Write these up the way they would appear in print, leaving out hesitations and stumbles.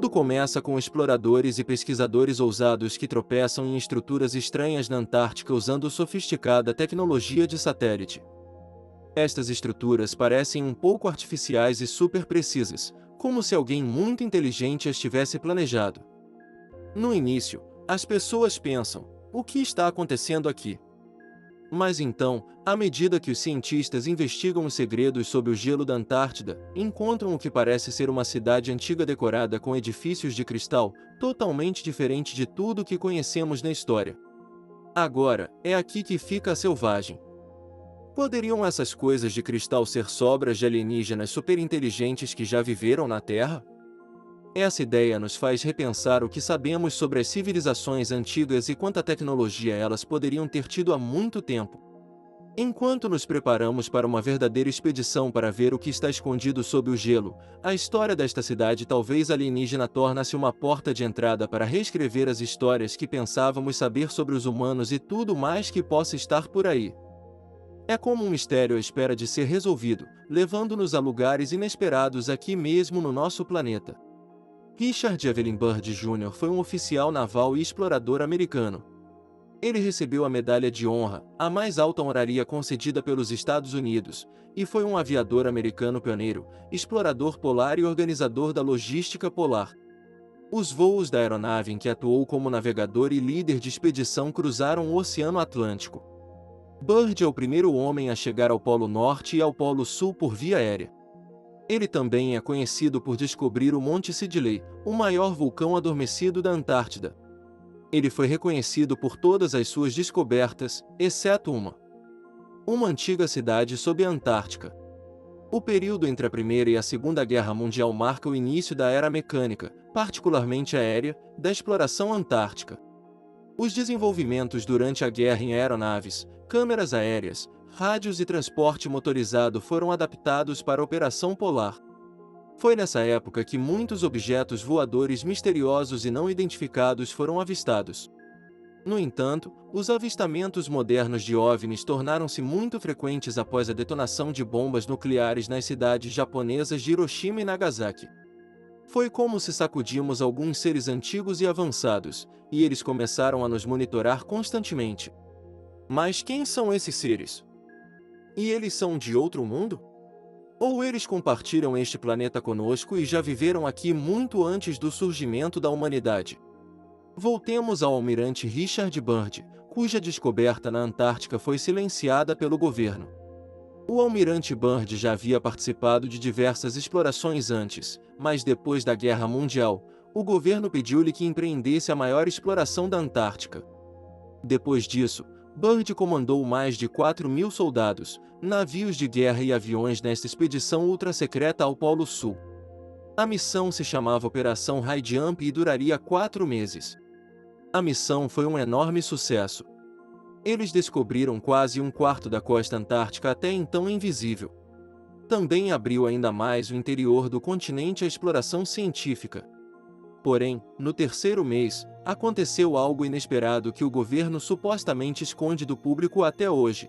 Tudo começa com exploradores e pesquisadores ousados que tropeçam em estruturas estranhas na Antártica usando sofisticada tecnologia de satélite. Estas estruturas parecem um pouco artificiais e super precisas, como se alguém muito inteligente as tivesse planejado. No início, as pessoas pensam: o que está acontecendo aqui? Mas então, à medida que os cientistas investigam os segredos sob o gelo da Antártida, encontram o que parece ser uma cidade antiga decorada com edifícios de cristal, totalmente diferente de tudo que conhecemos na história. Agora, é aqui que fica a selvagem. Poderiam essas coisas de cristal ser sobras de alienígenas superinteligentes que já viveram na Terra? Essa ideia nos faz repensar o que sabemos sobre as civilizações antigas e quanta tecnologia elas poderiam ter tido há muito tempo. Enquanto nos preparamos para uma verdadeira expedição para ver o que está escondido sob o gelo, a história desta cidade talvez alienígena torna-se uma porta de entrada para reescrever as histórias que pensávamos saber sobre os humanos e tudo mais que possa estar por aí. É como um mistério à espera de ser resolvido, levando-nos a lugares inesperados aqui mesmo no nosso planeta. Richard Evelyn Byrd Jr. foi um oficial naval e explorador americano. Ele recebeu a Medalha de Honra, a mais alta honraria concedida pelos Estados Unidos, e foi um aviador americano pioneiro, explorador polar e organizador da logística polar. Os voos da aeronave em que atuou como navegador e líder de expedição cruzaram o Oceano Atlântico. Byrd é o primeiro homem a chegar ao Polo Norte e ao Polo Sul por via aérea. Ele também é conhecido por descobrir o Monte Sidley, o maior vulcão adormecido da Antártida. Ele foi reconhecido por todas as suas descobertas, exceto uma antiga cidade sob a Antártica. O período entre a Primeira e a Segunda Guerra Mundial marca o início da era mecânica, particularmente aérea, da exploração antártica. Os desenvolvimentos durante a guerra em aeronaves, câmeras aéreas, rádios e transporte motorizado foram adaptados para a operação polar. Foi nessa época que muitos objetos voadores misteriosos e não identificados foram avistados. No entanto, os avistamentos modernos de OVNIs tornaram-se muito frequentes após a detonação de bombas nucleares nas cidades japonesas de Hiroshima e Nagasaki. Foi como se sacudimos alguns seres antigos e avançados, e eles começaram a nos monitorar constantemente. Mas quem são esses seres? E eles são de outro mundo? Ou eles compartilham este planeta conosco e já viveram aqui muito antes do surgimento da humanidade? Voltemos ao almirante Richard Byrd, cuja descoberta na Antártica foi silenciada pelo governo. O almirante Byrd já havia participado de diversas explorações antes, mas depois da Guerra Mundial, o governo pediu-lhe que empreendesse a maior exploração da Antártica. Depois disso, Byrd comandou mais de 4.000 soldados, navios de guerra e aviões nesta expedição ultra-secreta ao Polo Sul. A missão se chamava Operação High Jump e duraria 4 meses. A missão foi um enorme sucesso. Eles descobriram quase um quarto da costa antártica até então invisível. Também abriu ainda mais o interior do continente à exploração científica. Porém, no terceiro mês, aconteceu algo inesperado que o governo supostamente esconde do público até hoje.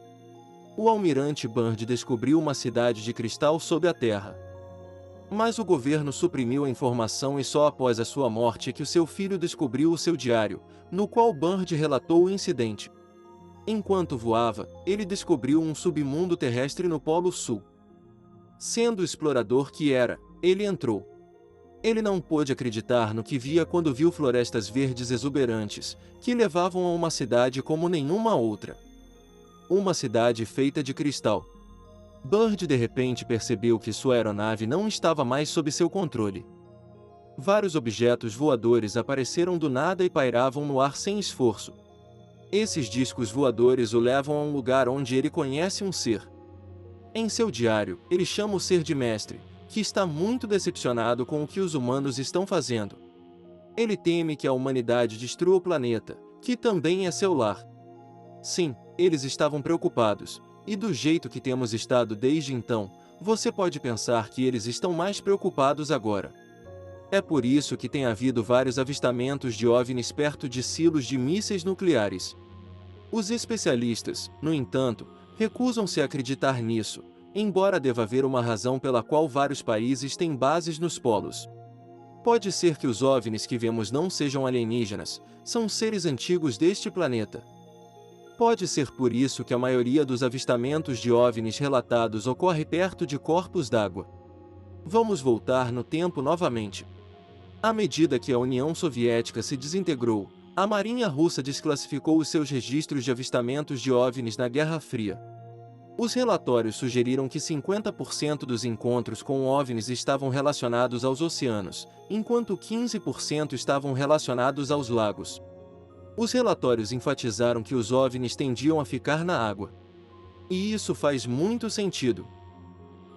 O almirante Byrd descobriu uma cidade de cristal sob a terra. Mas o governo suprimiu a informação e só após a sua morte é que o seu filho descobriu o seu diário, no qual Byrd relatou o incidente. Enquanto voava, ele descobriu um submundo terrestre no Polo Sul. Sendo o explorador que era, ele entrou. Ele não pôde acreditar no que via quando viu florestas verdes exuberantes, que levavam a uma cidade como nenhuma outra. Uma cidade feita de cristal. Byrd de repente percebeu que sua aeronave não estava mais sob seu controle. Vários objetos voadores apareceram do nada e pairavam no ar sem esforço. Esses discos voadores o levam a um lugar onde ele conhece um ser. Em seu diário, ele chama o ser de mestre, que está muito decepcionado com o que os humanos estão fazendo. Ele teme que a humanidade destrua o planeta, que também é seu lar. Sim, eles estavam preocupados, e do jeito que temos estado desde então, você pode pensar que eles estão mais preocupados agora. É por isso que tem havido vários avistamentos de OVNIs perto de silos de mísseis nucleares. Os especialistas, no entanto, recusam-se a acreditar nisso, embora deva haver uma razão pela qual vários países têm bases nos polos. Pode ser que os OVNIs que vemos não sejam alienígenas, são seres antigos deste planeta. Pode ser por isso que a maioria dos avistamentos de OVNIs relatados ocorre perto de corpos d'água. Vamos voltar no tempo novamente. À medida que a União Soviética se desintegrou, a Marinha Russa desclassificou os seus registros de avistamentos de OVNIs na Guerra Fria. Os relatórios sugeriram que 50% dos encontros com OVNIs estavam relacionados aos oceanos, enquanto 15% estavam relacionados aos lagos. Os relatórios enfatizaram que os OVNIs tendiam a ficar na água. E isso faz muito sentido.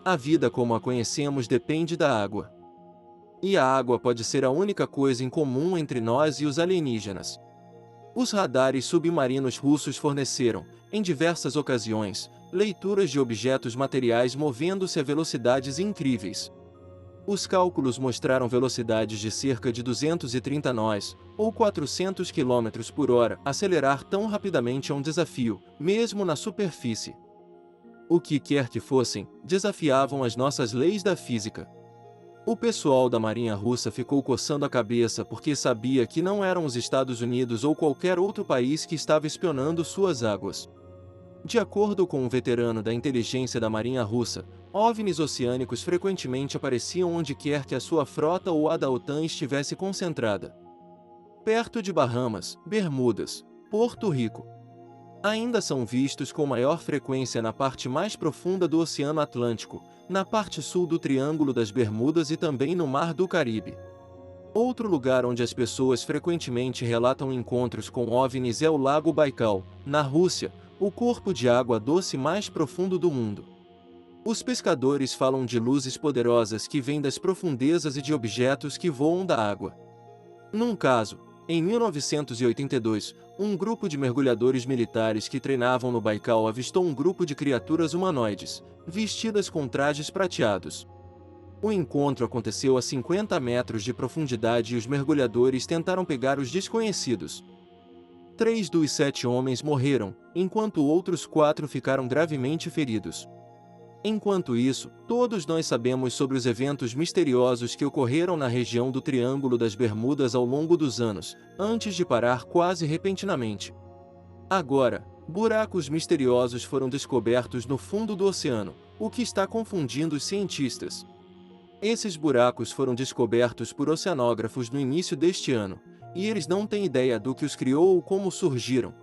A vida como a conhecemos depende da água. E a água pode ser a única coisa em comum entre nós e os alienígenas. Os radares submarinos russos forneceram, em diversas ocasiões, leituras de objetos materiais movendo-se a velocidades incríveis. Os cálculos mostraram velocidades de cerca de 230 nós, ou 400 km por hora. Acelerar tão rapidamente é um desafio, mesmo na superfície. O que quer que fossem, desafiavam as nossas leis da física. O pessoal da Marinha Russa ficou coçando a cabeça porque sabia que não eram os Estados Unidos ou qualquer outro país que estava espionando suas águas. De acordo com um veterano da inteligência da Marinha Russa, OVNIs oceânicos frequentemente apareciam onde quer que a sua frota ou a da OTAN estivesse concentrada. Perto de Bahamas, Bermudas, Porto Rico. Ainda são vistos com maior frequência na parte mais profunda do Oceano Atlântico, na parte sul do Triângulo das Bermudas e também no Mar do Caribe. Outro lugar onde as pessoas frequentemente relatam encontros com OVNIs é o Lago Baikal, na Rússia, o corpo de água doce mais profundo do mundo. Os pescadores falam de luzes poderosas que vêm das profundezas e de objetos que voam da água. Num caso, em 1982, um grupo de mergulhadores militares que treinavam no Baikal avistou um grupo de criaturas humanoides, vestidas com trajes prateados. O encontro aconteceu a 50 metros de profundidade e os mergulhadores tentaram pegar os desconhecidos. 3 dos 7 homens morreram, enquanto outros 4 ficaram gravemente feridos. Enquanto isso, todos nós sabemos sobre os eventos misteriosos que ocorreram na região do Triângulo das Bermudas ao longo dos anos, antes de parar quase repentinamente. Agora, buracos misteriosos foram descobertos no fundo do oceano, o que está confundindo os cientistas. Esses buracos foram descobertos por oceanógrafos no início deste ano, e eles não têm ideia do que os criou ou como surgiram.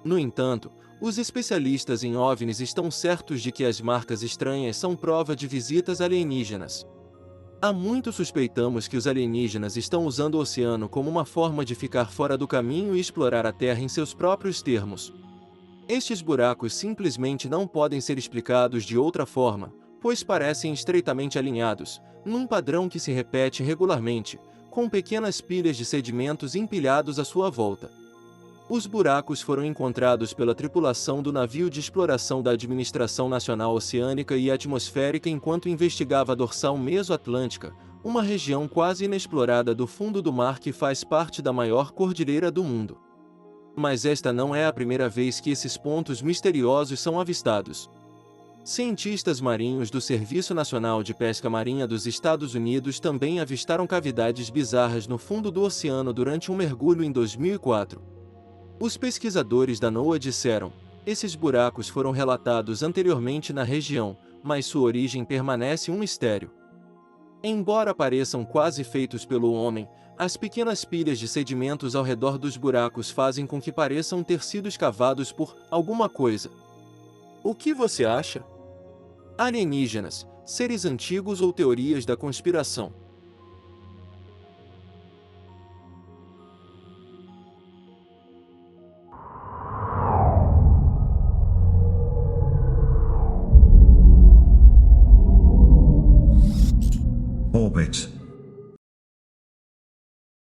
No entanto, os especialistas em OVNIs estão certos de que as marcas estranhas são prova de visitas alienígenas. Há muito suspeitamos que os alienígenas estão usando o oceano como uma forma de ficar fora do caminho e explorar a Terra em seus próprios termos. Estes buracos simplesmente não podem ser explicados de outra forma, pois parecem estreitamente alinhados, num padrão que se repete regularmente, com pequenas pilhas de sedimentos empilhados à sua volta. Os buracos foram encontrados pela tripulação do navio de exploração da Administração Nacional Oceânica e Atmosférica enquanto investigava a dorsal mesoatlântica, uma região quase inexplorada do fundo do mar que faz parte da maior cordilheira do mundo. Mas esta não é a primeira vez que esses pontos misteriosos são avistados. Cientistas marinhos do Serviço Nacional de Pesca Marinha dos Estados Unidos também avistaram cavidades bizarras no fundo do oceano durante um mergulho em 2004. Os pesquisadores da NOAA disseram: esses buracos foram relatados anteriormente na região, mas sua origem permanece um mistério. Embora pareçam quase feitos pelo homem, as pequenas pilhas de sedimentos ao redor dos buracos fazem com que pareçam ter sido escavados por alguma coisa. O que você acha? Alienígenas, seres antigos ou teorias da conspiração?